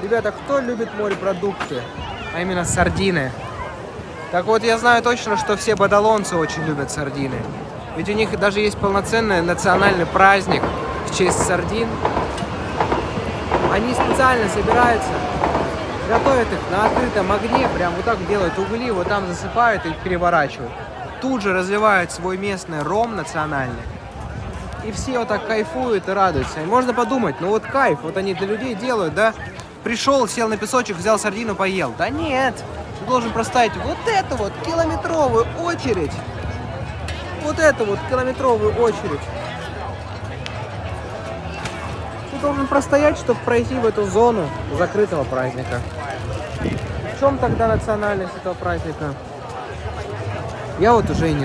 Ребята, кто любит морепродукты? А именно сардины. Так вот, я знаю точно, что все бадалонцы очень любят сардины. Ведь у них даже есть полноценный национальный праздник в честь сардин. Они специально собираются, готовят их на открытом огне, прям вот так делают угли, вот там засыпают и их переворачивают. Тут же разливают свой местный ром национальный. И все вот так кайфуют и радуются. И можно подумать, ну вот кайф, вот они для людей делают, да? Пришел, сел на песочек, взял сардину, поел. Да нет, ты должен проставить вот эту вот километровую очередь. Вот эту вот километровую очередь. Ты должен простоять, чтобы пройти в эту зону закрытого праздника. В чем тогда национальность этого праздника? Я вот уже и не знаю.